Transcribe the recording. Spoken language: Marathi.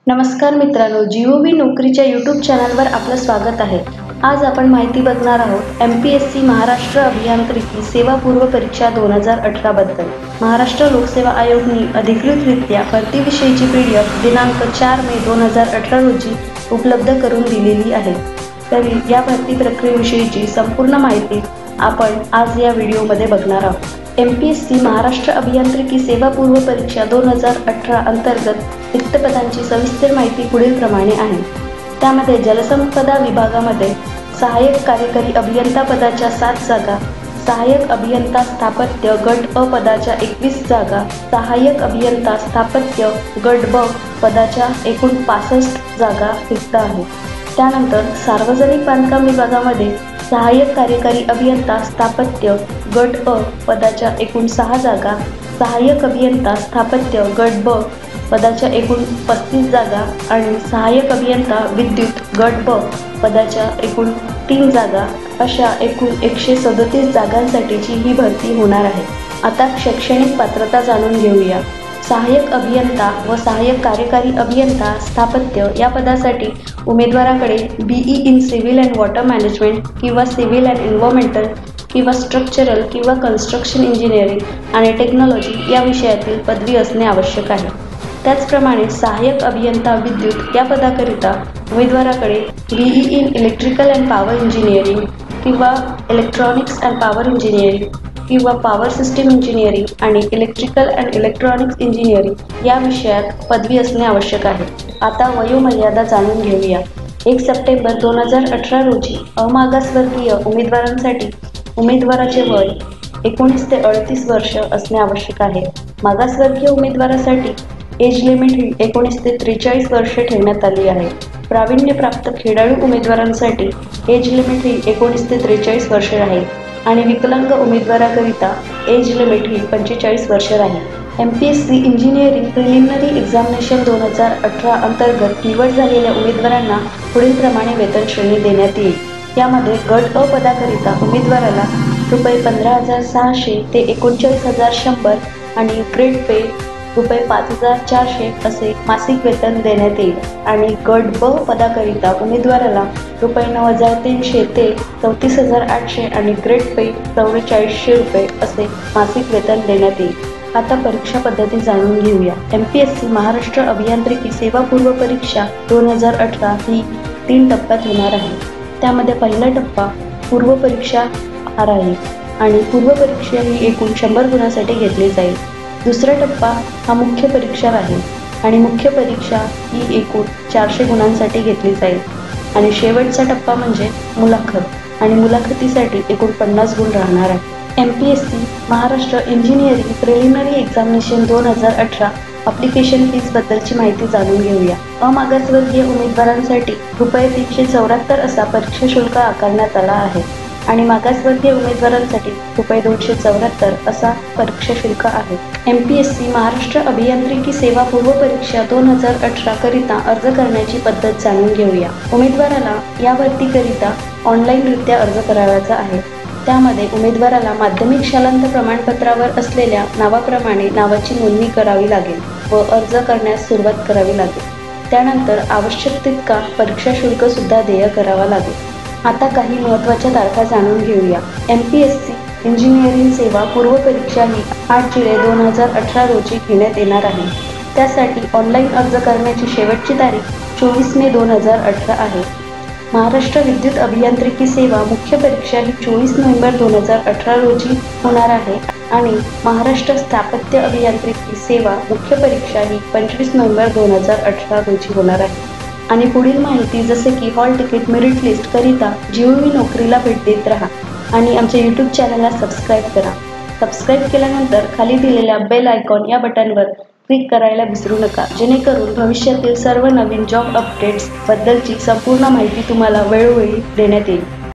नमस्कार मित्रांनो, जीओव्ही नोकरीच्या यूट्यूब चॅनलवर आपलं स्वागत आहे. आज आपण माहिती बघणार आहोत MPSC महाराष्ट्र अभियांत्रिकी सेवा पूर्व परीक्षा 2018 बद्दल. महाराष्ट्र लोकसेवा आयोगने अधिकृतरित्या भरतीविषयीची PDF दिनांक 4 मे 2018 रोजी उपलब्ध करून दिलेली आहे. तरी या भरती प्रक्रियेविषयीची संपूर्ण माहिती आपण आज या व्हिडिओमध्ये बघणार आहोत. MPSC महाराष्ट्र अभियांत्रिकी सेवा पूर्व परीक्षा 2018 अंतर्गत रिक्त पदांची सविस्तर माहिती पुढील प्रमाणे आहे. त्यामध्ये जलसंपदा विभागामध्ये सहाय्यक कार्यकारी अभियंता पदाच्या 7 जागा, सहाय्यक अभियंता स्थापत्य गट अ पदाच्या 21 जागा, सहाय्यक अभियंता स्थापत्य गट ब पदाच्या एकूण 65 जागा रिक्त आहेत. त्यानंतर सार्वजनिक बांधकाम विभागामध्ये सहाय्यक कार्यकारी अभियंता स्थापत्य गट अ पदाच्या एकूण 6 जागा, सहाय्यक अभियंता स्थापत्य गट ब पदाच्या एकूण 35 जागा आणि सहाय्यक अभियंता विद्युत गट ब पदाच्या एकूण 3 जागा अशा एकूण 137 जागांसाठीची ही भरती होणार आहे. आता शैक्षणिक पात्रता जाणून घेऊया. सहाय्यक अभियंता व सहाय्यक कार्यकारी अभियंता स्थापत्य या पदासाठी उमेदवाराकडे BE in civil and water management किंवा सिव्हिल अँड एन्व्हायरमेंटल किंवा स्ट्रक्चरल किंवा कन्स्ट्रक्शन इंजिनिअरिंग आणि टेक्नॉलॉजी या विषयातील पदवी असणे आवश्यक आहे. त्याचप्रमाणे सहाय्यक अभियंता विद्युत या पदाकरिता उमेदवाराकडे BE in electrical and power engineering किंवा इलेक्ट्रॉनिक्स अँड पॉवर इंजिनिअरिंग किंवा पॉवर सिस्टीम इंजिनिअरिंग आणि इलेक्ट्रिकल अँड इलेक्ट्रॉनिक्स इंजिनिअरिंग या विषयात पदवी असणे आवश्यक आहे. आता वयोमर्यादा जाणून घेऊया. 1 सप्टेंबर 2018 रोजी अमागासवर्गीय उमेदवारांसाठी उमेदवाराचे वय 19 ते 38 वर्ष असणे आवश्यक आहे. मागासवर्गीय उमेदवारासाठी एज लिमिट ही 19 ते 43 वर्ष ठेवण्यात आली आहे. प्रावीण्यप्राप्त खेळाडू उमेदवारांसाठी एज लिमिट ही 19 ते 43 वर्ष राहील आणि विकलांग उमेदवाराकरिता एज लिमिट ही 45 वर्ष राहील. MPSC इंजिनिअरिंग प्रिलिमिनरी एक्झामिनेशन 2018 अंतर्गत निवड झालेल्या उमेदवारांना पुढील प्रमाणे वेतन श्रेणी देण्यात येईल. यामध्ये गट अ पदाकरिता उमेदवाराला रुपये 15,600 ते 39,100 आणि ग्रेड पे रुपये 5,400 असे मासिक वेतन देण्यात येईल आणि गट ब पदाकरिता उमेदवाराला रुपये 9,300 ते 34,800 आणि ग्रेड पे 4400 रुपये असे मासिक वेतन देण्यात येईल. आता परीक्षा पद्धती जाणून घेऊया. MPSC महाराष्ट्र अभियांत्रिकी सेवा पूर्व परीक्षा 2018 ही 3 टप्प्यात होणार आहे. त्यामध्ये पहिला टप्पा पूर्व परीक्षा आहे आणि पूर्व परीक्षा ही एकूण 100 गुणांसाठी घेतली जाईल. दुसरा टप्पा हा मुख्य परीक्षा आहे आणि मुख्य परीक्षा ही एकूण 400 गुणांसाठी घेतली जाईल. आणि शेवटचा टप्पा म्हणजे मुलाखत आणि मुलाखतीसाठी एकूण 50 गुण राहणार आहे. MPSC Maharashtra engineering preliminary examination 2018 application fees बद्दलची माहिती जाणून घेऊया. अमागासवर्गीय उमेदवारांसाठी रुपये 374 असा परीक्षा शुल्क आकारण्यात आला आहे आणि मागासवर्गीय उमेदवारांसाठी रुपये 274 असा परीक्षा शुल्क आहे. MPSC महाराष्ट्र अभियांत्रिकी सेवा पूर्व परीक्षा 2018 करिता अर्ज करण्याची पद्धत जाणून घेऊया. उमेदवाराला या भरतीकरिता ऑनलाईनरित्या अर्ज करावयाचा आहे. त्यामध्ये उमेदवाराला माध्यमिक शालांत प्रमाणपत्रावर असलेल्या नावाप्रमाणे नावाची नोंदणी करावी लागेल व अर्ज करण्यास सुरुवात करावी लागेल. त्यानंतर आवश्यक तितका परीक्षा शुल्क सुद्धा देय करावा लागेल. आता काही महत्त्वाच्या तारखा जाणून घेऊया. MPSC इंजिनिअरिंग सेवा पूर्व परीक्षा ही 8 जुलै 2018 रोजी घेण्यात येणार आहे. त्यासाठी ऑनलाईन अर्ज करण्याची शेवटची तारीख 24 मे 2018 आहे. महाराष्ट्र विद्युत अभियांत्रिकी सेवा मुख्य परीक्षा ही 24 नोव्हेंबर 2018 रोजी होणार आहे आणि महाराष्ट्र स्थापत्य अभियांत्रिकी सेवा मुख्य परीक्षा ही 25 नोव्हेंबर 2018 रोजी होणार आहे. आणि पुढील माहिती जसे की हॉल तिकीट, मेरिट लिस्ट करिता जीओव्ही नोकरीला भेट देत राहा आणि आमच्या यूट्यूब चॅनलला सबस्क्राईब करा. सबस्क्राईब केल्यानंतर खाली दिलेल्या बेल आयकॉन या बटनवर क्लिक करायला विसरू नका, जेणेकरून भविष्यातील सर्व नवीन जॉब अपडेट्स बद्दलची संपूर्ण माहिती तुम्हाला वेळोवेळी देण्यात येईल.